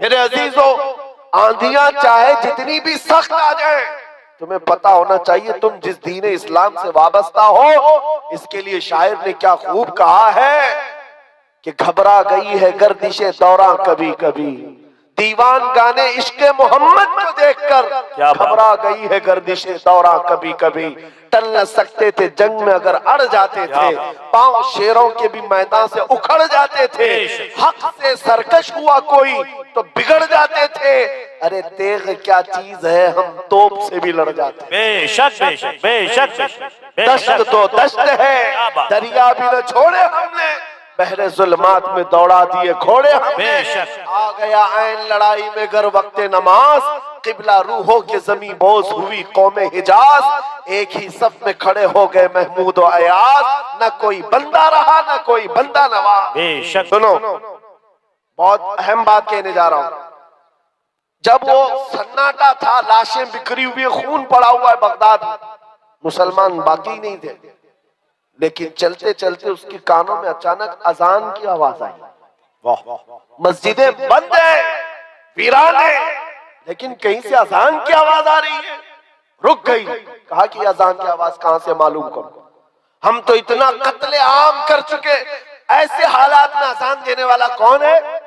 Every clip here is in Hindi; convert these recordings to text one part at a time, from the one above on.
मेरे अजीजों, आंधियां चाहे जितनी भी सख्त आ जाए, तुम्हें पता होना चाहिए तुम जिस दीन इस्लाम से वाबस्ता हो। इसके लिए शायर ने क्या खूब कहा है कि घबरा गई है गर्दिशे दौरा कभी कभी, दीवान गाने इश्क़े मोहम्मद को देखकर घबरा गई है गर्दिशे दौरा कभी कभी। टल न सकते थे जंग में अगर अड़ जाते थे, पांव शेरों के भी मैदान से उखड़ जाते थे। हक से सरकश हुआ कोई तो बिगड़ जाते थे, अरे तेग क्या चीज है हम तोप से भी लड़ जाते। बेशक बेशक बेशक बेशक। दश्त तो दश्त है, दरिया भी न छोड़े हमने, बहरे जुल्मात में दौड़ा दिए घोड़े हमने। आ गया ऐन लड़ाई में गर वक्ते नमाज, किबला रूहों के जमी बोझ हुई कौमे हिजाज। एक ही सफ में खड़े हो गए महमूद और अयाज, न कोई बंदा रहा न कोई बंदा नवाज। सुनो, बहुत अहम बात कहने जा रहा हूं। जब वो सन्नाटा था, लाशें बिखरी हुई, खून पड़ा हुआ है बगदाद में, मुसलमान बाकी नहीं थे, लेकिन चलते चलते उसके कानों में अचानक अजान की आवाज आई। मस्जिदें बंद है, वीरान है, लेकिन कहीं से अजान की आवाज आ रही है। रुक गई, कहा कि अजान की आवाज कहां से मालूम करो, हम तो इतना कत्ले आम कर चुके, ऐसे हालात में अजान देने वाला कौन है।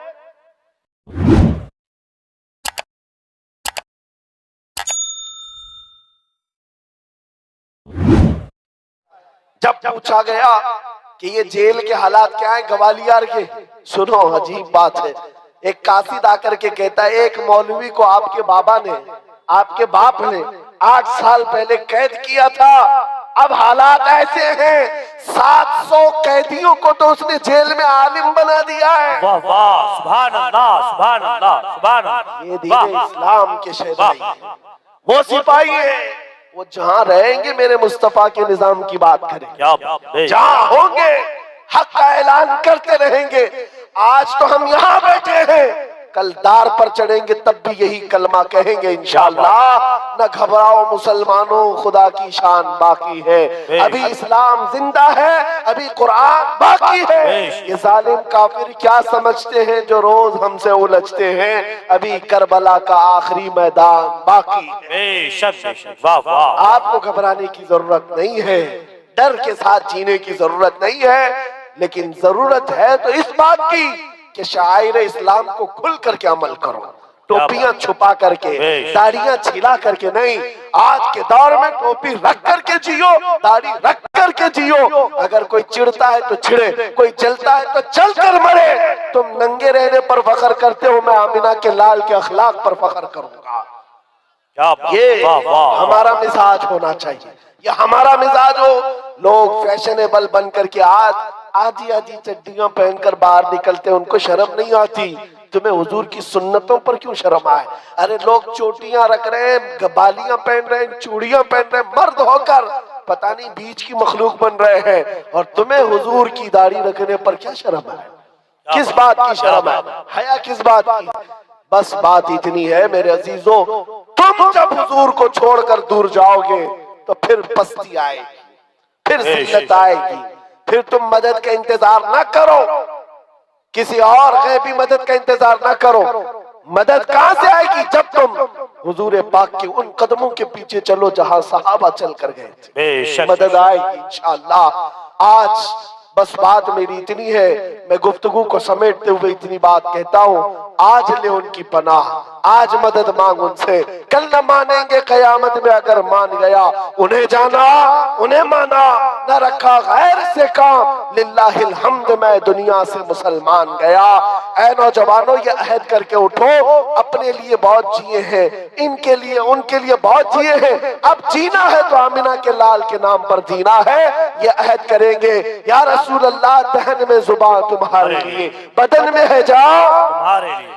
जब पूछा गया कि ये जेल के हालात क्या है ग्वालियर के, सुनो अजीब बात है। एक कासिद आकर के कहता है, एक मौलवी को आपके बाबा ने, आपके बाप ने 8 साल पहले कैद किया था, अब हालात ऐसे हैं 700 कैदियों को तो उसने जेल में आलिम बना दिया है। वाह वाह, सुभान अल्लाह सुभान अल्लाह सुभान अल्लाह। ये दीन इस्लाम के शहदाई है, वो सिपाही है, वो जहां रहेंगे मेरे मुस्तफा के निजाम की बात करेंगे, जहां होंगे हक का ऐलान करते रहेंगे। आज तो हम यहाँ बैठे हैं, कल दार पर चढ़ेंगे तब भी यही कलमा कहेंगे इंशाअल्लाह। न घबराओ मुसलमानों, खुदा की शान बाकी है, अभी इस्लाम जिंदा है, अभी कुरान बाकी है। ये जालिम काफिर क्या समझते हैं जो रोज हमसे उलझते हैं, अभी करबला का आखिरी मैदान बाकी है। वाह वाह। आपको घबराने की जरूरत नहीं है, डर के साथ जीने की जरूरत नहीं है, लेकिन जरूरत है तो इस बात की कि शायर इस्लाम को खुल करके अमल करो, टोपियां छुपा करके, दाढ़ियां छिला करके नहीं। आज के दौर में टोपी रख करके जियो, दाढ़ी रख करके जियो। अगर कोई चिढ़ता है तो छिड़े, कोई जलता है तो चल कर मरे। तुम नंगे रहने पर फख्र करते हो, मैं आमिना के लाल के अखलाक पर फख्र करूंगा। ये हमारा मिजाज होना चाहिए, ये हमारा मिजाज हो। लोग फैशनेबल बन करके आज आधी आधी चड्डियां पहनकर बाहर निकलते, उनको शर्म नहीं आती। तुम्हें हुजूर की सुन्नतों पर क्यों शर्म आए। अरे लोग चोटियां रख रहे हैं, बालियां पहन रहे हैं, चूड़ियां पहन रहे हैं, मर्द होकर पता नहीं बीच की मखलूक बन रहे हैं, और तुम्हें हुजूर की दाढ़ी रखने पर क्या शर्म है। किस बात की शर्म है, हया किस बात की। बस बात इतनी है मेरे अजीजों, तुम जब हुजूर को छोड़कर दूर जाओगे तो फिर पस्ती आएगी, फिर जिल्लत आएगी, फिर तुम मदद का इंतजार ना करो, किसी और गैबी मदद का इंतजार ना करो। मदद कहां से आएगी, जब तुम हुजूर पाक के उन कदमों के पीछे चलो जहां सहाबा चल कर गए थे। मदद आएगी इंशाअल्लाह। आज बस बात मेरी इतनी है, मैं गुफ्तगू को समेटते हुए इतनी बात कहता हूं, आज ले उनकी पनाह, आज मदद मांग उनसे, कल न मानेंगे कयामत में अगर मान गया। उन्हें जाना उन्हें माना, न रखा गैर से काम, लिल्लाहिल हम्द मैं दुनिया से मुसलमान गया। ऐ नौजवानों, ये अहद करके उठो, अपने लिए बहुत जिए हैं, इनके लिए उनके लिए बहुत जिए हैं, अब जीना है तो आमिना के लाल के नाम पर जीना है। ये अहद करेंगे, या रसूल अल्लाह दहन में जुबान तुम्हारे लिए, बदन में है जान तुम्हारे लिए,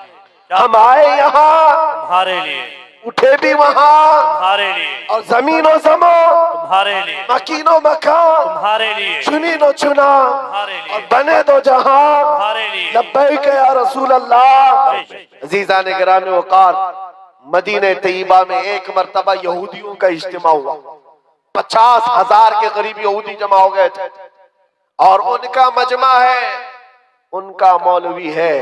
हम आए यहाँ तुम्हारे लिए, उठे भी वहाँ तुम्हारे लिए, और जमीनो जमा तुम्हारे लिए, मकीनो मकान तुम्हारे लिए, चुनी नो चुना तुम्हारे लिए, और बने दो जहां तुम्हारे लिए। लब्बैक या रसूल अल्लाह। अजीज़ान गिरामी वक़ार, मदीने तैयबा में एक मर्तबा यहूदियों का इज्तिमा हुआ, 50,000 के करीब यहूदी जमा हो गए थे, और उनका मजमा है, उनका मौलवी है,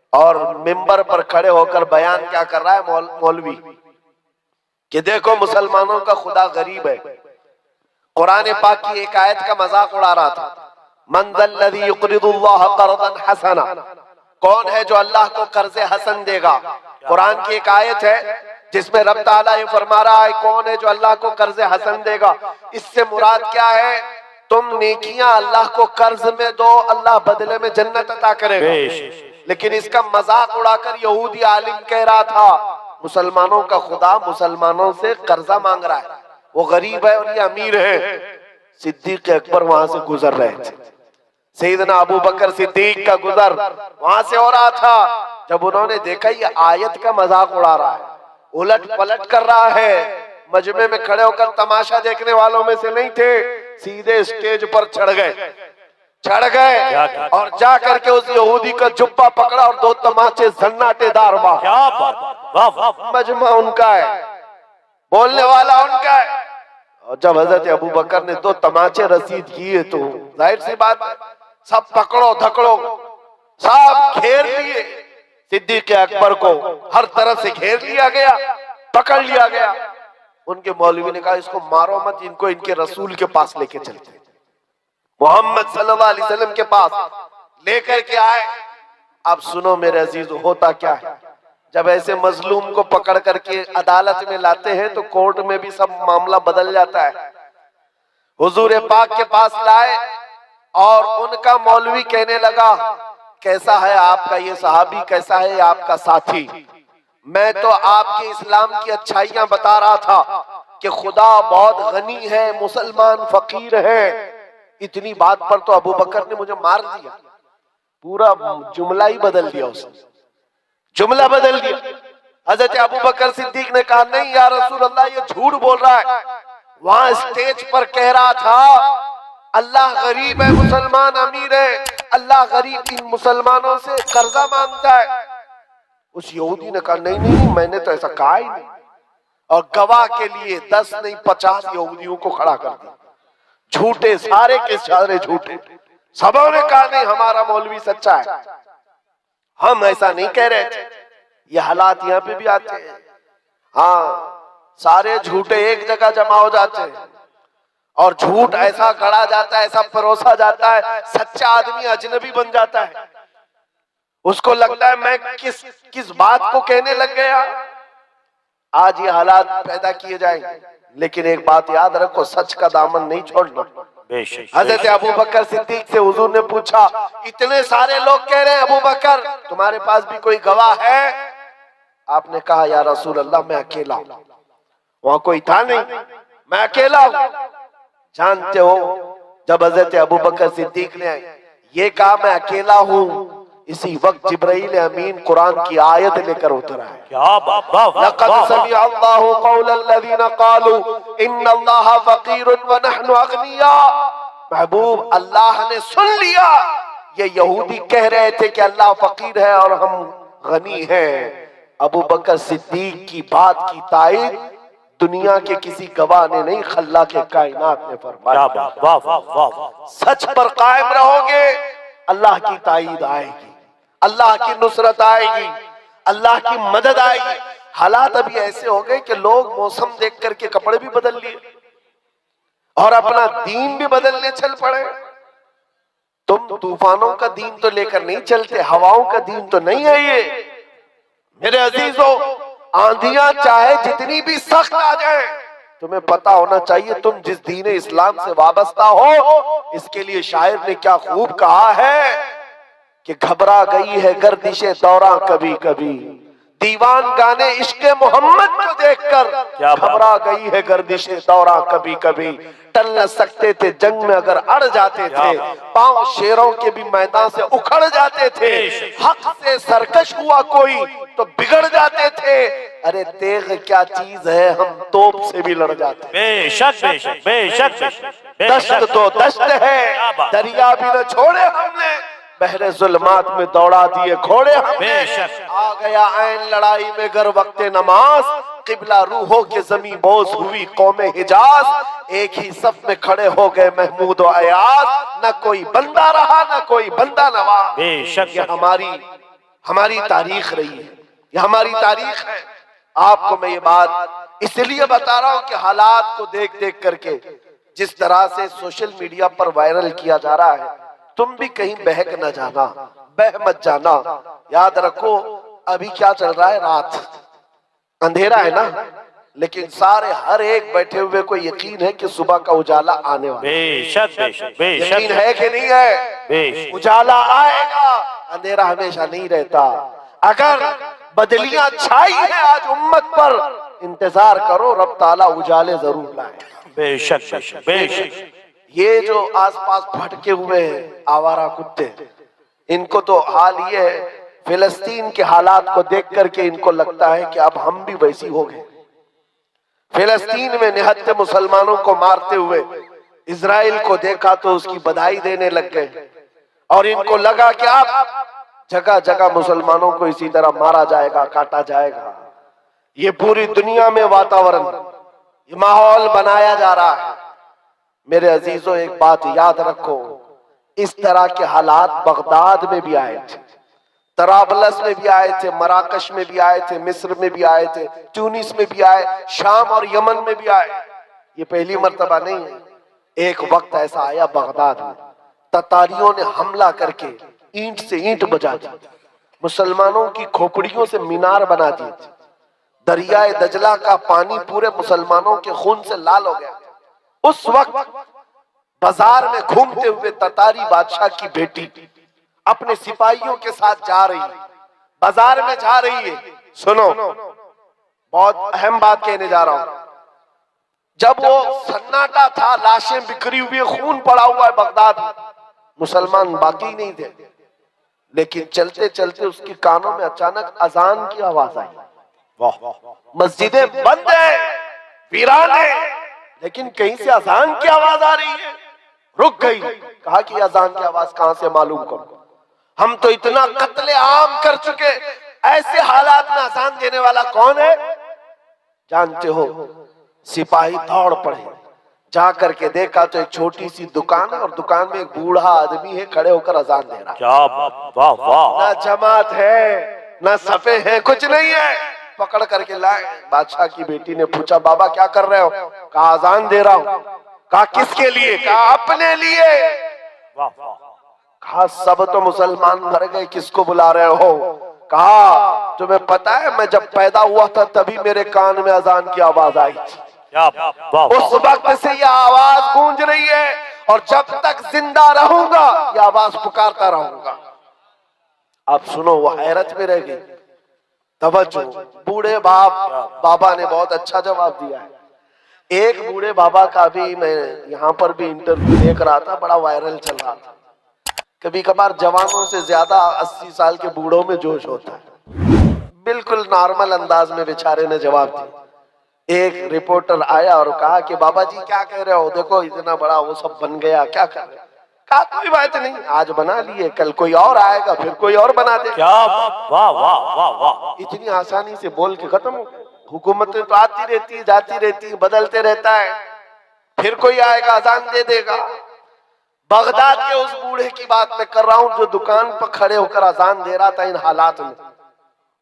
उनका और मिंबर पर खड़े होकर बयान क्या कर रहा है मौलवी कि देखो मुसलमानों का खुदा गरीब है। कुरान पाक की एक आयत का मजाक उड़ा रहा था, मन ज़ल्लज़ी युक़रिदुल्लाह क़र्ज़न हसना, कौन है जो अल्लाह को कर्ज़े हसन देगा। कुरान की एक आयत है जिसमें रब ताला ये फरमा रहा है कौन है जो अल्लाह को कर्ज़े हसन देगा। इससे मुराद क्या है, तुम नेकियां अल्लाह को कर्ज में दो, अल्लाह बदले में जन्नत अता करेगा। लेकिन इसका मजाक उड़ाकर यहूदी आलिम कह रहा था मुसलमानों का खुदा मुसलमानों से कर्जा मांग रहा है, वो गरीब है और ये अमीर है। सिद्दीक अकबर वहां से गुजर रहे थे, सैयदना अबू बकर सिद्दीक का गुजर वहां से हो रहा था। जब उन्होंने देखा ये आयत का मजाक उड़ा रहा है, उलट पलट कर रहा है, मजमे में खड़े होकर तमाशा देखने वालों में से नहीं थे, सीधे स्टेज पर चढ़ गए और जा करके उस यहूदी का जुब्बा पकड़ा और दो तमाचे सन्नाटेदार मारे। मजमा उनका है, बोलने वाला उनका है। और जब हजरत अबू बकर ने दो तमाचे रसीद किए तो जाहिर सी बात है सब पकड़ो धकड़ो, सब घेर लिए। सिद्दीक अकबर को हर तरफ से घेर लिया गया, पकड़ लिया गया। उनके मौलवी ने कहा इसको मारो मत, इनको इनके रसूल के पास लेके चलते, मोहम्मद सल्लल्लाहु अलैहि वसल्लम के पास लेकर के आए। अब सुनो मेरे अजीज, होता क्या है जब ऐसे मजलूम को पकड़ करके अदालत में लाते हैं तो कोर्ट में भी सब मामला बदल जाता है। हुजूर पाक के पास लाए और उनका मौलवी कहने लगा कैसा है आपका ये सहाबी, कैसा है आपका साथी। मैं तो आपके इस्लाम की अच्छाइयां बता रहा था कि खुदा बहुत गनी है, मुसलमान फकीर है। इतनी बात पर तो अबू बकर ने मुझे मार दिया, पूरा जुमला ही बदल दिया, उसने जुमला बदल दिया। हजरत अबू बकर सिद्दीक ने कहा नहीं या रसूल अल्लाह ये झूठ बोल रहा है। वहां स्टेज पर कह रहा था अल्लाह गरीब है, मुसलमान अमीर है, अल्लाह गरीब इन मुसलमानों से कर्जा मांगता है। उस यहूदी ने कहा नहीं नहीं मैंने तो ऐसा कहा ही नहीं, और गवाह के लिए 10 नहीं 50 यहूदियों को खड़ा कर दिया। झूठे सारे के सारे झूठे, सबों ने कहा नहीं हमारा मौलवी सच्चा है, हम ऐसा नहीं कह रहे थे। ये हालात यहाँ पे भी आते हैं। हाँ, सारे झूठे एक जगह जमा हो जाते हैं और झूठ ऐसा गढ़ा जाता है, ऐसा परोसा जाता है, सच्चा आदमी अजनबी बन जाता है। उसको लगता है मैं किस बात को कहने लग गया। आज ये हालात पैदा किए जाएंगे, लेकिन एक बात याद रखो, सच का दामन नहीं छोड़ना। हजरत अबू बकर सिद्दीक से हुजूर ने पूछा इतने सारे लोग कह रहे हैं अबू बकर तुम्हारे पास भी कोई गवाह है? आपने कहा या रसूल अल्लाह मैं अकेला हूं, वहां कोई था नहीं, मैं अकेला हूं। जानते हो जब हजरत अबू बकर सिद्दीक ने ये कहा मैं अकेला हूं, इसी वक्त जिब्राइल अमीन कुरान की आयत लेकर उतरा है। क्या बात, लक़द समिअ अल्लाहु क़ौलल लज़ीना क़ालू इन्नल्लाहा फ़क़ीरुन व नहनु अग़निया। महबूब अल्लाह ने सुन लिया, ये यहूदी कह रहे थे कि अल्लाह फकीर है और हम गनी हैं। अबू बकर सिद्दीक की बात की तायद दुनिया के किसी गवाह ने नहीं, खल्ला के कायनात ने फरमाया। सच पर कायम रहोगे अल्लाह की तायद आएगी, अल्लाह की नुसरत आएगी, अल्लाह की मदद आएगी। हालात अभी ऐसे हो गए कि लोग मौसम देख करके कपड़े भी बदल लिए और अपना दीन भी बदलने चल पड़े। तुम तूफानों का दीन तो लेकर नहीं चलते, हवाओं का दीन तो नहीं है ये। मेरे अजीजों, आंधियां चाहे जितनी भी सख्त आ जाए, तुम्हें पता होना चाहिए तुम जिस दीन इस्लाम से वाबस्ता हो। इसके लिए शायर ने क्या खूब कहा है कि घबरा गई है गर्दिशे दौरा कभी कभी, दीवान गाने इश्क़े मोहम्मद को देखकर घबरा गई है गर्दिशे दौरा कभी कभी। टल न सकते थे जंग में अगर अड़ जाते थे, पांव शेरों के भी मैदान से उखड़ जाते थे। हक से सरकश हुआ कोई तो बिगड़ जाते थे, अरे तेग क्या चीज है हम तोप से भी लड़ जाते। बेशक बेशक बेशक, दश्त तो दश्त है, दरिया भी न छोड़े हमने, बहरे जुल्मात में दौड़ा दिए घोड़े हमने। आ गया ऐन लड़ाई में गर वक्ते नमाज, किबला रूहों के जमी बोस हुई कौमे हिजाज। एक ही सफ में खड़े हो गए महमूद और अयाज, न कोई बंदा रहा न कोई बंदा नवाज। ये हमारी हमारी तारीख रही है, ये हमारी तारीख है। आपको मैं ये बात इसलिए बता रहा हूं कि हालात को देख देख करके जिस तरह से सोशल मीडिया पर वायरल किया जा रहा है, तुम भी कहीं बहक न जाना, बह मत जाना। याद रखो अभी क्या चल रहा है, रात अंधेरा है ना, लेकिन सारे हर एक बैठे हुए को यकीन है कि सुबह का उजाला आने वाला है। बेशक बेशक बेशक। यकीन है कि नहीं है? बेशक। उजाला आएगा, अंधेरा हमेशा नहीं रहता। अगर बदलियां छाई है आज उम्मत पर, इंतजार करो, रब ताला उजाले जरूर लाए। बेशक बेशक बेशक। ये जो आसपास भटके हुए हैं आवारा कुत्ते, इनको तो हाल ये है, फिलिस्तीन के हालात को देख करके इनको लगता है कि अब हम भी वैसी हो गए। फिलिस्तीन में निहत्थे मुसलमानों को मारते हुए इजराइल को देखा तो उसकी बधाई देने लग गए, और इनको लगा कि अब जगह जगह मुसलमानों को इसी तरह मारा जाएगा, काटा जाएगा। ये पूरी दुनिया में वातावरण, ये माहौल बनाया जा रहा है। मेरे अजीजों, एक बात याद रखो, इस तरह के हालात बगदाद में भी आए थे, तराबलस में भी आए थे, मराकश में भी आए थे, मिस्र में भी आए थे, ट्यूनिस में भी आए, शाम और यमन में भी आए। ये पहली मर्तबा नहीं है। एक वक्त ऐसा आया बगदाद में, ततारियों ने हमला करके ईंट से ईंट बजा दी, मुसलमानों की खोपड़ियों से मीनार बना दिए थे। दरियाए दजला का पानी पूरे मुसलमानों के खून से लाल हो गया। उस वक्त बाजार में घूमते हुए ततारी बादशाह की बेटी अपने सिपाहियों के साथ जा रही है, बाजार में जा रही है। सुनो, बहुत अहम बात कहने जा रहा हूं। जब वो सन्नाटा था, लाशें बिखरी हुई, खून पड़ा हुआ है बगदाद में, मुसलमान बाकी नहीं थे, लेकिन चलते चलते उसके कानों में अचानक अजान की आवाज आई। मस्जिदें बंद है, वीरान है, लेकिन कहीं से अजान की आवाज आ रही है। रुक गई, कहा कि अजान की आवाज कहां से मालूम करो, हम तो इतना कत्ले आम कर चुके, ऐसे हालात में अजान देने वाला कौन है? जानते हो, सिपाही दौड़ पड़े, जा करके देखा तो एक छोटी सी दुकान है, और दुकान में एक बूढ़ा आदमी है, खड़े होकर अजान दे रहा है। क्या वाह वाह। ना जमात है, ना सफे हैं, कुछ नहीं है। पकड़ करके लाए। बादशाह की बेटी ने पूछा, बाबा क्या कर रहे हो? कहा अजान दे रहा हूं। कहा किसके लिए? कहा अपने लिए। वाह वाह। कहा सब तो मुसलमान मर गए, किसको बुला रहे हो? कहा तुम्हें पता है मैं जब पैदा हुआ था तभी मेरे कान में अजान की आवाज आई थी। क्या वाह। उस वक्त से यह आवाज गूंज रही है, और जब तक जिंदा रहूंगा यह आवाज पुकारता रहूंगा। आप सुनो, वो हैरत में रह गई। तवज्जो, बूढ़े बाबा ने बहुत अच्छा जवाब दिया है। एक बूढ़े बाबा का भी मैं यहाँ पर भी इंटरव्यू देख रहा था, बड़ा वायरल चल रहा था। कभी कभार जवानों से ज्यादा 80 साल के बूढ़ों में जोश होता है। बिल्कुल नॉर्मल अंदाज में बेचारे ने जवाब दिया। एक रिपोर्टर आया और कहा कि बाबा जी क्या कह रहे हो, देखो इतना बड़ा वो सब बन गया, क्या कर रहे हो? कहा कोई बात नहीं, आज बना लिए, कल कोई और आएगा, फिर कोई और बना दे। क्या वाह वाह वाह वाह। इतनी आसानी से बोल के खत्म हो गया। हुकूमतें तो आती रहती है, जाती रहती है, बदलते रहता है, फिर कोई आएगा अजान दे देगा। बगदाद के उस बूढ़े की बात मैं कर रहा हूं जो दुकान पर खड़े होकर अजान दे रहा था इन हालात में।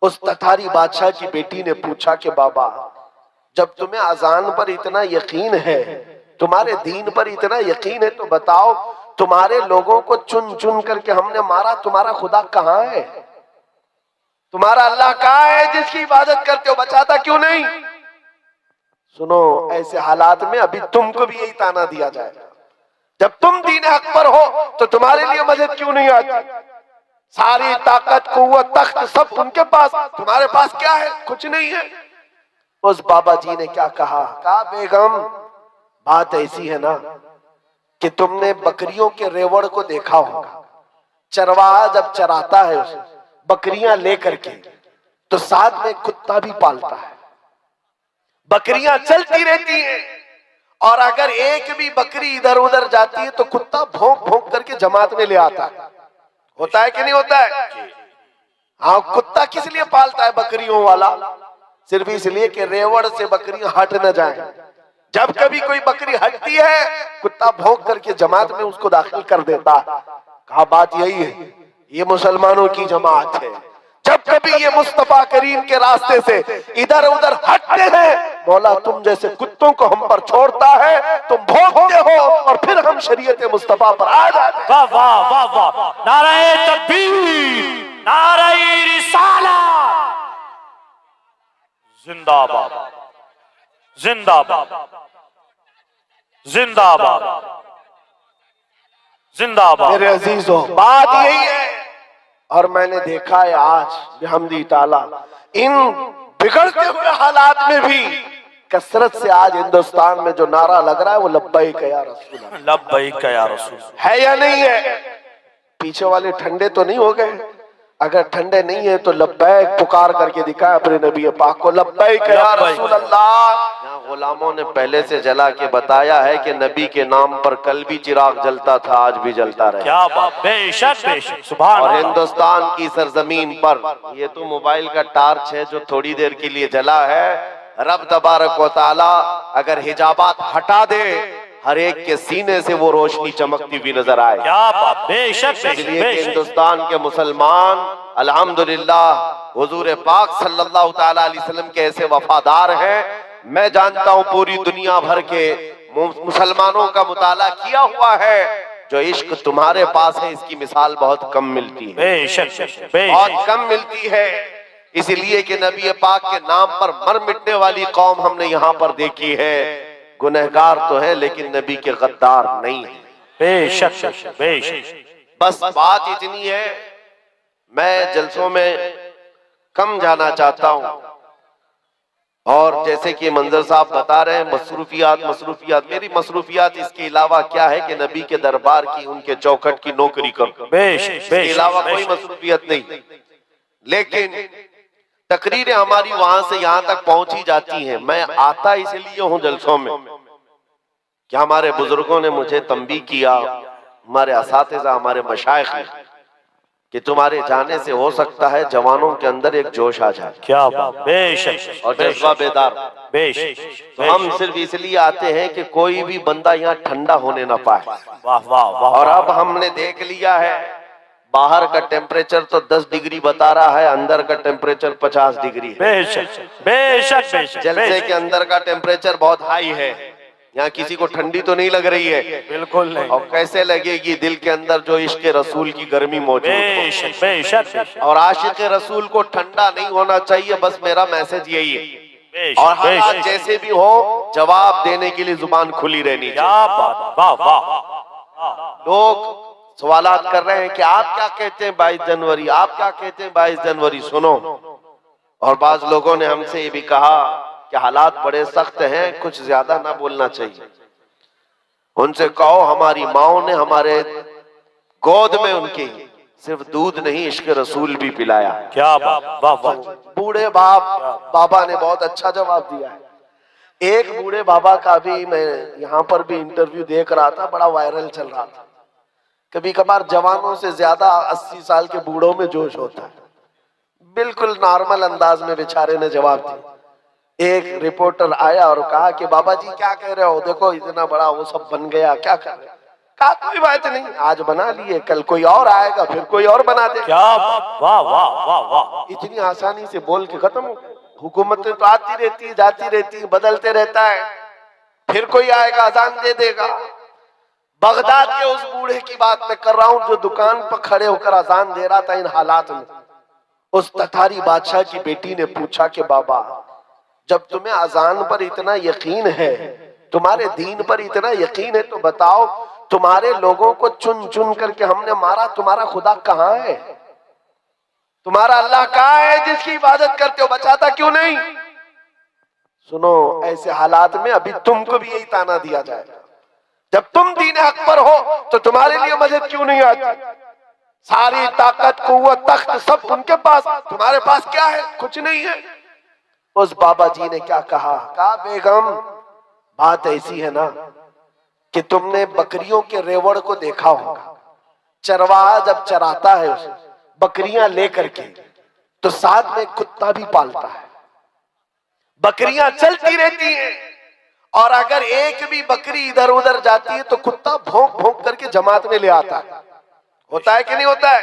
उस ततारी बादशाह की बेटी ने पूछा कि बाबा जब तुम्हें अजान पर इतना यकीन है, तुम्हारे दीन पर इतना यकीन है, तो बताओ तुम्हारे लोगों को चुन चुन करके हमने मारा, तुम्हारा खुदा कहाँ है? तुम्हारा अल्लाह कहाँ है जिसकी इबादत करते हो? बचाता क्यों नहीं? सुनो, ऐसे हालात में अभी तुमको भी यही ताना दिया जाएगा। जब तुम दीन हक पर हो तो तुम्हारे लिए मदद क्यों नहीं आती? सारी ताकत, कुव्वत, तख्त सब उनके पास, तुम्हारे पास क्या है? कुछ नहीं है। उस बाबा जी ने क्या कहा? कहा बेगम बात ऐसी है ना कि तुमने बकरियों के रेवड़ को देखा होगा। चरवाहा जब चराता है उसे बकरियां लेकर के, तो साथ में कुत्ता भी पालता है। बकरियां चलती रहती हैं, और अगर एक भी बकरी इधर उधर जाती है तो कुत्ता भौंक भौंक करके जमात में ले आता है। होता है कि नहीं होता है? हाँ, कुत्ता किस लिए पालता है बकरियों वाला? सिर्फ इसलिए कि रेवड़ से बकरियां हट न जाए। जब कभी कोई बकरी हटती है, कुत्ता भौंक करके जमात में उसको दाखिल कर देता है। कहा बात यही है, ये मुसलमानों की जमात है, जब कभी ये मुस्तफा करीम के रास्ते से इधर उधर हटते हैं, मौला तुम जैसे कुत्तों को हम पर छोड़ता है, तुम भोंकते हो और फिर हम शरीयत मुस्तफा पर आ जाते हैं। वाह वाह वाह वाह, नारे तकबीर, नारे रिसालत, जिंदाबाद जिंदाबाद जिंदाबाद जिंदाबाद। मेरे अजीजों, बात यही है, और मैंने देखा है आज बिहम्दी ताला इन बिगड़ते हुए हालात में भी कसरत से आज हिंदुस्तान में जो नारा लग रहा है वो लब्बैक या रसूल अल्लाह, लब्बैक या रसूल है या नहीं है? पीछे वाले ठंडे तो नहीं हो गए? अगर ठंडे नहीं है तो लब्बैक पुकार करके दिखाए अपने नबी पाक को, लब्बैक या रसूल अल्लाह। यहाँ गुलामों ने पहले से जला के बताया है कि नबी के नाम पर कल भी चिराग जलता था, आज भी जलता रहे। क्या बात, बेशक बेशक, सुभान और अल्लाह। हिंदुस्तान की सरजमीन पर ये तो मोबाइल का टार्च है जो थोड़ी देर के लिए जला है। रब तबारक व तआला अगर हिजाबात हटा दे, हर एक के सीने से वो रोशनी चमकती हुई नजर आए। क्या बात, बेशक बेशक इसलिए कि बेशक। हिंदुस्तान के मुसलमान अल्हम्दुलिल्लाह हुजूर पाक सल्लल्लाहु तआला अलैहि वसल्लम के ऐसे वफादार हैं। मैं जानता हूँ पूरी दुनिया भर के मुसलमानों का मुताला किया हुआ है, जो इश्क तुम्हारे पास है इसकी मिसाल बहुत कम मिलती है, बेशक बेशक बहुत बेशक। कम मिलती है। इसलिए कि नबी पाक के नाम पर मर मिटने वाली कौम हमने यहाँ पर देखी है। गुनहगार तो है लेकिन नबी के गद्दार नहीं है। बेशक बेशक बेशक। बस बात इतनी है, मैं जलसों में कम जाना चाहता हूँ, और जैसे कि मंजर साहब बता रहे हैं मसरूफियात मसरूफियात, मेरी मसरूफियात इसके अलावा क्या है कि नबी के दरबार की, उनके चौखट की नौकरी करूं, बेशक इसके अलावा कोई बेशक। मसरूफियत नहीं। लेकिन तकरीरें हमारी वहां से यहाँ तक पहुंची जाती हैं। मैं आता इसलिए हूँ जलसों में कि हमारे बुजुर्गों ने मुझे तंबीह किया, हमारे असातिज़ा हमारे मशाइख ने, कि तुम्हारे जाने से हो सकता है जवानों के अंदर एक जोश आ जाए क्या बात, बेशक और जज्बा बेदार। बेशक। तो हम सिर्फ इसलिए आते हैं कि कोई भी बंदा यहाँ ठंडा होने ना पाए। वाह वाह वाह। और अब हमने देख लिया है बाहर का टेम्परेचर तो 10 डिग्री बता रहा है, अंदर का टेम्परेचर 50 डिग्री है। बेशक बेशक बेशक। जलसे के अंदर का टेम्परेचर बहुत हाई है। यहाँ किसी को ठंडी तो नहीं लग रही है? बिल्कुल नहीं। और कैसे लगेगी दिल के अंदर जो इश्क रसूल की गर्मी मौजूद हो। बेशक बेशक। और आशिक रसूल को ठंडा नहीं होना चाहिए, बस मेरा मैसेज यही है। बेशक और हालात बेशक। जैसे भी हो जवाब देने के लिए जुबान खुली रहनी चाहिए। क्या बात, वाह वाह। लोग सवालात कर रहे हैं कि आप क्या कहते हैं 22 जनवरी, आप क्या कहते हैं 22 जनवरी, सुनो। और बाज लोगों ने हमसे ये भी कहा कि हालात बड़े सख्त हैं, कुछ ज्यादा ना बोलना चाहिए। उनसे कहो हमारी माओ ने हमारे गोद में उनकी सिर्फ दूध नहीं इश्क रसूल भी पिलाया। क्या बात, वाह वाह। बूढ़े बाबा ने बहुत अच्छा जवाब दिया है। एक बूढ़े बाबा का भी मैं यहाँ पर भी इंटरव्यू देख रहा था, बड़ा वायरल चल रहा था। कभी कभार जवानों से ज्यादा 80 साल के बूढ़ों में जोश होता है। बिल्कुल नॉर्मल अंदाज में बेचारे ने जवाब दिया। एक रिपोर्टर आया और कहा कि बाबा जी क्या कह रहे हो, देखो इतना बड़ा वो सब बन गया, क्या कर रहे हो? कहा कोई बात नहीं, आज बना लिए, कल कोई और आएगा, फिर कोई और बना देगा। क्या बात, वाह वाह वाह वाह। इतनी आसानी से बोल के खत्म हो गया। हुकूमतें तो आती रहती है, जाती रहती है, बदलते रहता है, फिर कोई आएगा अजान दे देगा। बगदाद के उस बूढ़े की बात मैं कर रहा हूं जो दुकान पर खड़े होकर अजान दे रहा था इन हालात में। उस ततारी बादशाह की बेटी ने पूछा कि बाबा जब तुम्हें अजान पर इतना यकीन है, तुम्हारे दीन पर इतना यकीन है, तो बताओ तुम्हारे लोगों को चुन चुन करके हमने मारा, तुम्हारा खुदा कहाँ है? तुम्हारा अल्लाह कहाँ है जिसकी इबादत करते हो? बचाता क्यों नहीं? सुनो, ऐसे हालात में अभी तुमको भी यही ताना दिया जाएगा। जब तुम दीन हक पर हो तो तुम्हारे लिए मदद क्यों नहीं आती? सारी ताकत कुव्वत तख्त सब उनके पास, तुम्हारे पास क्या है? कुछ नहीं है। उस बाबा जी ने क्या कहा? कहा बेगम बात ऐसी है ना कि तुमने बकरियों के रेवड़ को देखा होगा। चरवाहा जब चराता है उसे बकरियां लेकर के, तो साथ में कुत्ता भी पालता है। बकरियां चलती रहती हैं और अगर एक भी बकरी इधर उधर जाती है तो कुत्ता भौंक भौंक करके जमात में ले आता है। होता है कि नहीं होता है?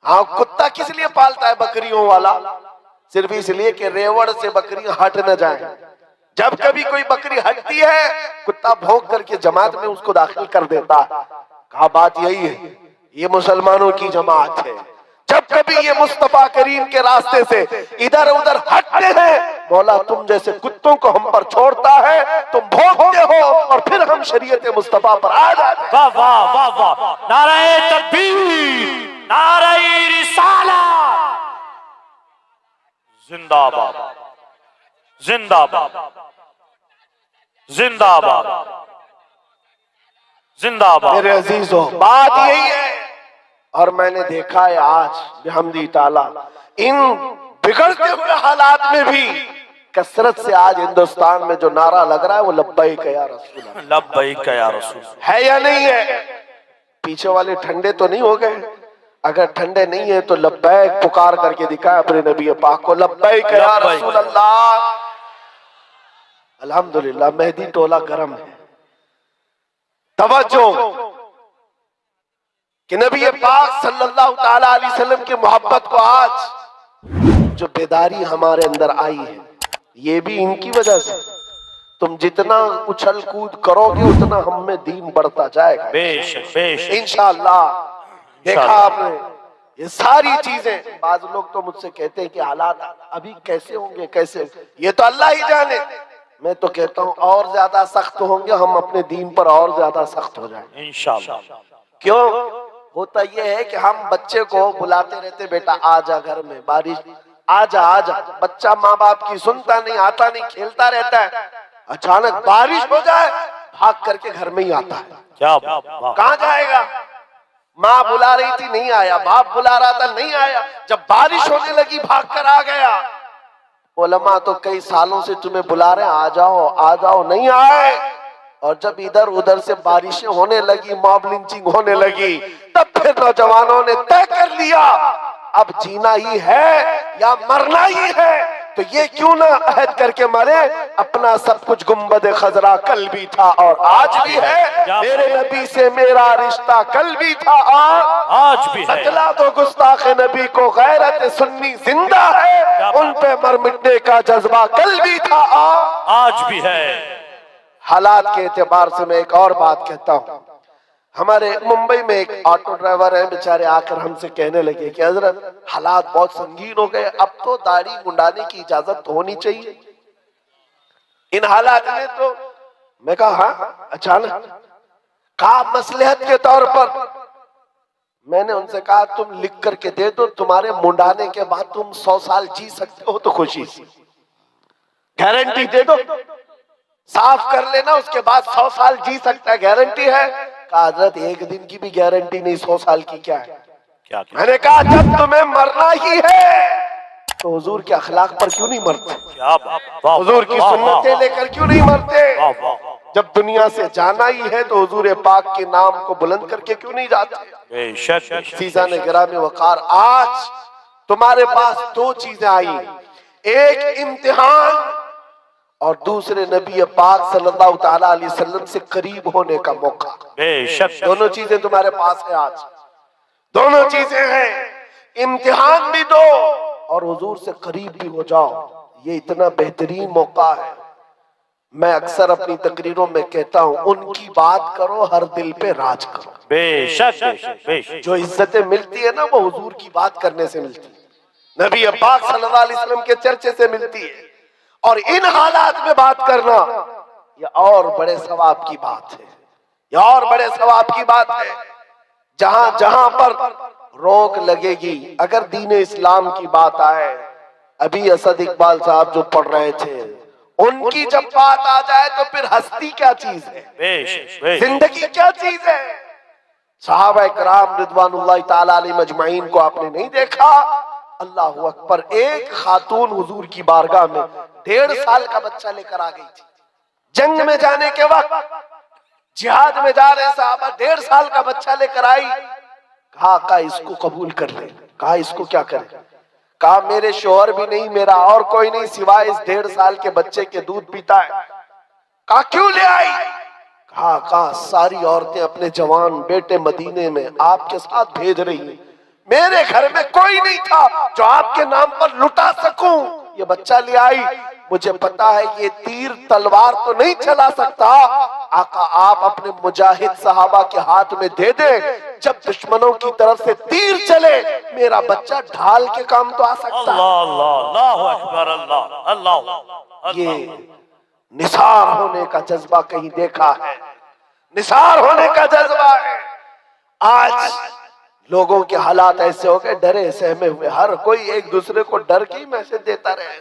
हाँ, कुत्ता किस लिए पालता है बकरियों वाला? सिर्फ इसलिए कि रेवड़ से बकरियां हट न जाए। जब कभी कोई बकरी हटती है, कुत्ता भौंक करके जमात में उसको दाखिल कर देता है। कहा बात यही है, ये मुसलमानों की जमात है। जब कभी ये मुस्तफा करीम के रास्ते से इधर उधर हटते हैं, मौला तुम जैसे कुत्तों को हम पर छोड़ता है, तुम भौंकते हो और फिर हम शरीयत मुस्तफा पर आ जाते हैं। वाह वाह वाह वाह, नारे तकबीर, नारे रिसालत, जिंदाबाद जिंदाबाद जिंदाबाद जिंदाबाद। मेरे अजीजों, बात यही है। और मैंने देखा है आज बिहम्दी ताला, इन बिगड़ते हुए हालात में भी कसरत से आज हिंदुस्तान में जो नारा लग रहा है वो लब्बैक या रसूल अल्लाह, लब्बैक या रसूल है या नहीं है? पीछे वाले ठंडे तो नहीं हो गए? अगर ठंडे नहीं है तो लब्बैक पुकार करके दिखाए अपने नबी पाक को, लब्बैक या रसूल अल्लाह। अल्हम्दुलिल्लाह मेहदी टोला गरम है। तवज्जो कि नबी पाक सल्लल्लाहु ताला अलैहि वसल्लम की मोहब्बत को आज जो बेदारी हमारे अंदर आई है, ये भी इनकी वजह से। तुम जितना उछल कूद करोगे उतना हम में दीन बढ़ता जाएगा बेशक बेशक इंशाअल्लाह। देखा आपने ये सारी चीजें। बाज लोग तो मुझसे कहते हैं कि हालात अभी कैसे होंगे, कैसे, ये तो अल्लाह ही जाने। मैं तो कहता हूँ और ज्यादा सख्त होंगे हम, अपने दीन पर और ज्यादा सख्त हो जाएंगे इंशाअल्लाह। क्यों? होता यह है कि हम बच्चे को बुलाते रहते, बेटा आजा घर में, बारिश आजा आजा। बच्चा माँ बाप की सुनता नहीं, आता नहीं, खेलता रहता है। अचानक बारिश हो जाए, भाग करके घर में ही आता है। क्या कहाँ जाएगा? माँ बुला रही थी नहीं आया, बाप बुला रहा था नहीं आया, जब बारिश होने लगी भाग कर आ गया। उलमा तो कई सालों से तुम्हें बुला रहे हैं, आ जाओ, नहीं आए। और जब इधर उधर से बारिशें होने लगी, मॉब लिंचिंग होने लगी, तब फिर नौजवानों ने तय कर लिया अब जीना ही है या मरना ही है। तो ये क्यों ना अहद करके मरे, अपना सब कुछ गुंबद खजरा कल भी था और आज भी है, मेरे नबी से मेरा रिश्ता कल भी था और आज भी है। बतला दो गुस्ताख नबी को गैरत सुन्नी जिंदा है, उन पे मर मिटने का जज्बा कल भी था और आज भी है। हालात के एतबार से मैं एक और बात कहता हूँ। हमारे मुंबई में एक ऑटो ड्राइवर है, बेचारे आकर हमसे कहने लगे कि हजरत हालात बहुत संगीन हो गए, अब तो दाढ़ी मुंडाने की इजाजत तो होनी चाहिए इन हालात में। तो मैं कहा हाँ, अचानक कहा मसलहत के तौर पर। मैंने उनसे कहा तुम लिख करके दे दो, तुम्हारे मुंडाने के बाद तुम 100 साल जी सकते हो तो खुशी से गारंटी दे दो, साफ कर लेना, उसके बाद 100 साल जी सकता है, गारंटी है। कहा हजरत एक दिन की भी गारंटी नहीं, 100 साल की क्या है? क्या मैंने कहा जब तुम्हें मरना ही है तो हुजूर के अखलाक पर क्यों नहीं मरते? क्या हुजूर की सुन्नतें लेकर क्यों नहीं मरते? जब दुनिया से जाना ही है तो हुजूर पाक के नाम को बुलंद करके क्यों नहीं जाते? बेशक सीज़ान गिरामी वकार, आज तुम्हारे पास दो चीजें आई, एक इम्तिहान और दूसरे नबी पाक सल्लल्लाहु ताला अलैहि वसल्लम से करीब होने का मौका। बेशक दोनों चीजें तुम्हारे पास है आज, दोनों चीजें हैं। इम्तिहान भी दो और हुजूर से करीब भी हो जाओ, ये इतना बेहतरीन मौका है। मैं अक्सर अपनी तकरीरों में कहता हूँ उनकी बात करो, हर दिल पे राज करो। बेशक बेशक। जो इज्जतें मिलती है ना वो हुजूर की बात करने से मिलती है, नबी पाक सल्लल्लाहु अलैहि वसल्लम के चर्चे से मिलती है। और इन हालात में बात करना ये और बड़े सवाब की बात है, ये और बड़े सवाब की बात है। जहां जहां पर रोक लगेगी, अगर दीन इस्लाम की बात आए, अभी असद इकबाल साहब जो पढ़ रहे थे, उनकी जब बात आ जाए तो फिर हस्ती क्या चीज है, जिंदगी क्या चीज है। सहाबा इकराम रिदवानुल्लाह ताला अलैहिम अजमईन को आपने नहीं देखा? अल्लाहु अकबर, एक खातून हुजूर की बारगाह में 1.5 साल का बच्चा लेकर आ गई थी। जंग में जाने के वक्त, जिहाद में जा रहे साहबा, 1.5 साल का बच्चा लेकर आई। कहा इसको कबूल कर ले। कहा इसको क्या करे? कहा मेरे शोहर भी नहीं, मेरा और कोई नहीं सिवाय इस 1.5 साल के बच्चे के दूध पीता है। कहा क्यों ले आई? कहा सारी औरतें अपने जवान बेटे मदीने में आपके साथ भेज रही हैं, मेरे घर में कोई नहीं था जो आपके नाम पर लुटा सकूं। ये बच्चा ले आई, मुझे पता है ये तीर तलवार तो नहीं चला सकता, आका आप अपने मुजाहिद सहाबा के हाथ में दे दे, जब दुश्मनों की तरफ से तीर चले मेरा बच्चा ढाल के काम तो आ सकता है। अल्लाह अकबर, अल्लाह अल्लाह। ये निसार होने का जज्बा कहीं देखा है? निसार होने का जज्बा है। आज लोगों के हालात ऐसे हो गए, डरे सहमे हुए, हर कोई एक दूसरे को डर की मैसेज देता रहे।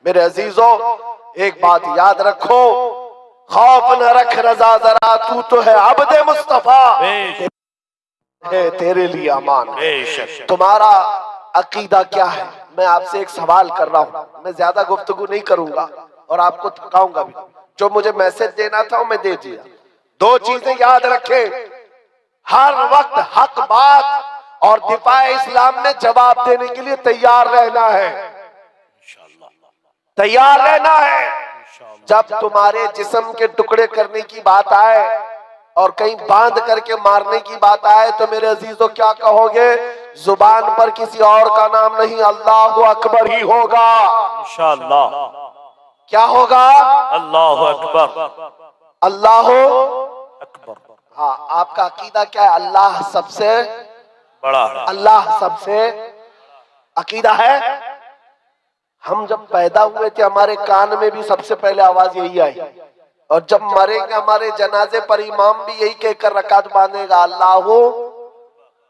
मेरे अजीजों, एक बात याद रखो, खौफ न रख रजा जरा, तू तो है अब्दे मुस्तफा, है तेरे लिए अमान। तुम्हारा अकीदा क्या है? मैं आपसे एक सवाल कर रहा हूँ, मैं ज्यादा गुफ्तगू नहीं करूंगा और आपको थकाऊंगा भी। जो मुझे मैसेज देना था वो मैं दे दिया। दो चीजें याद रखें, हर वक्त हक बात और दिफाए इस्लाम में जवाब देने के लिए तैयार रहना है, तैयार रहना है। जब तुम्हारे जिस्म के टुकड़े करने की बात आए और कहीं बांध करके मारने की बात आए तो मेरे अजीजों क्या कहोगे? जुबान पर किसी और का नाम नहीं, अल्लाह अकबर ही होगा। इंशाअल्लाह क्या होगा? अल्लाह अकबर, अल्लाह अकबर। हाँ, आपका अकीदा क्या है? अल्लाह सबसे बड़ा है, अल्लाह सबसे अकीदा है। हम जब पैदा हुए थे हमारे कान में भी सबसे पहले आवाज यही आई, और जब मरेंगे हमारे जनाजे पर इमाम भी यही कहकर रकात बांधेगा, अल्लाहू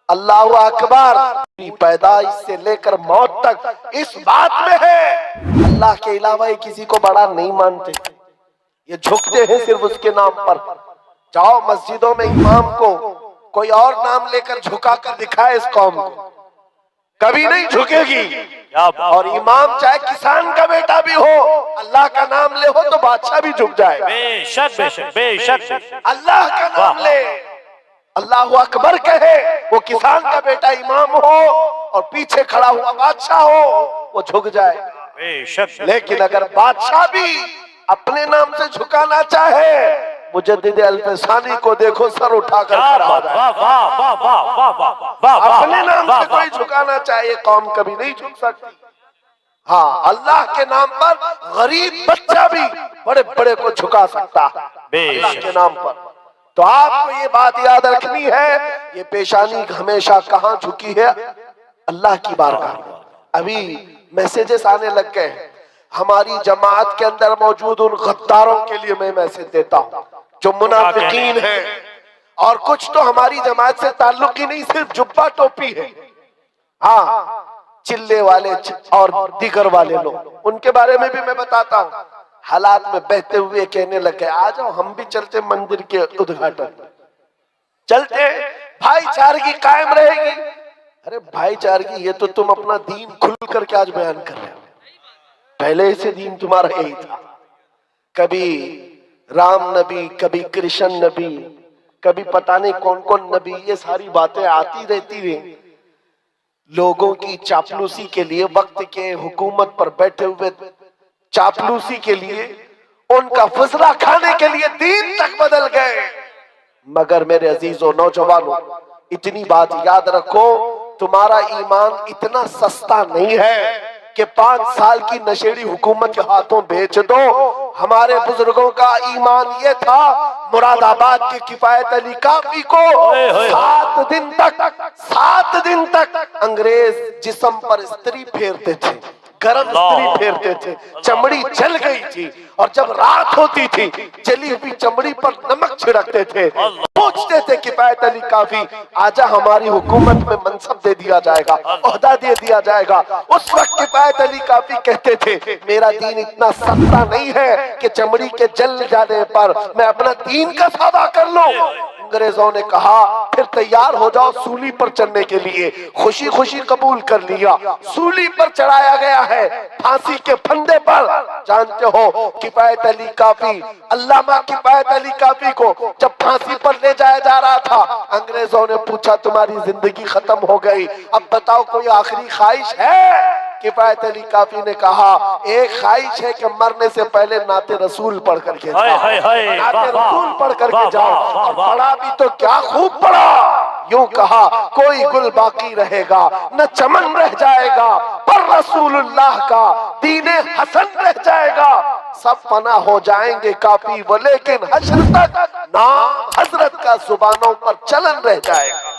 अल्लाहू अकबर। पैदाइश से लेकर मौत तक इस बात में है, अल्लाह के अलावा ये किसी को बड़ा नहीं मानते, ये झुकते हैं सिर्फ उसके नाम पर। जाओ मस्जिदों में इमाम को कोई और नाम लेकर झुका कर दिखाए इस कौम को, कभी नहीं झुकेगी। और इमाम चाहे किसान का बेटा भी हो, अल्लाह का नाम ले हो तो बादशाह भी झुक जाएगा। बेशक बेशक बेशक। अल्लाह का नाम ले, अल्लाहू अकबर कहे, वो किसान का बेटा इमाम हो और पीछे खड़ा हुआ बादशाह हो, वो झुक जाएगा। बेशक। लेकिन अगर बादशाह भी अपने नाम से झुकाना चाहे, मुजद्दिद अल्फसानी को देखो, सर उठाकर खड़ा हो जाए। अपने नाम से कोई झुकाना चाहे कौम कभी नहीं झुक सकती। हाँ, अल्लाह के नाम पर गरीब बच्चा भी बड़े बड़े को झुका सकता है अल्लाह के नाम पर। तो आपको ये बात याद रखनी है, ये पेशानी हमेशा कहाँ झुकी है? अल्लाह की बारगाह। अभी मैसेजेस आने लग गए हैं, हमारी जमात के अंदर मौजूद उन गद्दारों के लिए मैं मैसेज देता हूँ जो मुनाफिकीन है, और कुछ तो हमारी जमात से ताल्लुक ही नहीं, सिर्फ जुब्बा टोपी है। हाँ, चिल्ले वाले और दिगर वाले लोग, उनके बारे में भी मैं बताता हूँ। हालात में बहते हुए कहने लगे, आ जाओ हम भी चलते मंदिर के उद्घाटन, चलते, भाईचारगी कायम रहेगी। अरे भाईचारगी, ये तो तुम अपना दीन खुल करके आज बयान कर रहे हो, पहले से दीन तुम्हारा यही था। कभी राम नबी, कभी कृष्ण नबी, कभी पता नहीं कौन कौन नबी, ये सारी बातें आती रहती रही। लोगों की चापलूसी के लिए, वक्त के हुकूमत पर बैठे हुए चापलूसी के लिए, उनका फजला खाने के लिए दीन तक बदल गए। मगर मेरे अजीजों नौजवानों, इतनी बात याद रखो, तुम्हारा ईमान इतना सस्ता नहीं है कि 5 साल की नशेड़ी हुकूमत के हाथों बेच दो। हमारे बुजुर्गों का ईमान ये था, मुरादाबाद के किफायत अली काफी को 7 दिन तक अंग्रेज जिस्म पर स्त्री फेरते थे, गरम स्त्री फेरते थे, चमड़ी जल गई थी, और जब रात होती थी जली हुई चमड़ी पर नमक छिड़कते थे। पूछते थे किफायत अली काफी, आजा हमारी हुकूमत में मनसब दे दिया जाएगा, ओहदा दे दिया जाएगा। उस वक्त किफायत अली काफी कहते थे, मेरा दीन इतना सस्ता नहीं है कि चमड़ी के जल जाने पर मैं अपना दीन का सौदा कर लूं। अंग्रेजों ने कहा, फिर तैयार हो जाओ सूली पर चढ़ने के लिए। खुशी खुशी कबूल कर लिया, सूली पर चढ़ाया गया है, फांसी के फंदे पर। जानते हो किफायत अली काफी, अल्लामा किफायत अली काफी को जब फांसी पर ले जाया जा रहा था, अंग्रेजों ने पूछा तुम्हारी जिंदगी खत्म हो गई, अब बताओ कोई आखिरी ख्वाहिश है? किफायत अली काफी ने कहा एक ख्वाहिश है कि मरने से पहले नाते रसूल पढ़ करके जाओ, नाते रसूल पढ़ करके जाओ। और पढ़ा भी तो क्या खूब पढ़ा, यूं कहा कोई गुल बाकी रहेगा न चमन रह जाएगा, पर रसूलुल्लाह का दीने हसन रह जाएगा। सब फना हो जाएंगे काफी वो, लेकिन हश्र तक नाम हजरत का जुबानों पर चलन रह जाएगा।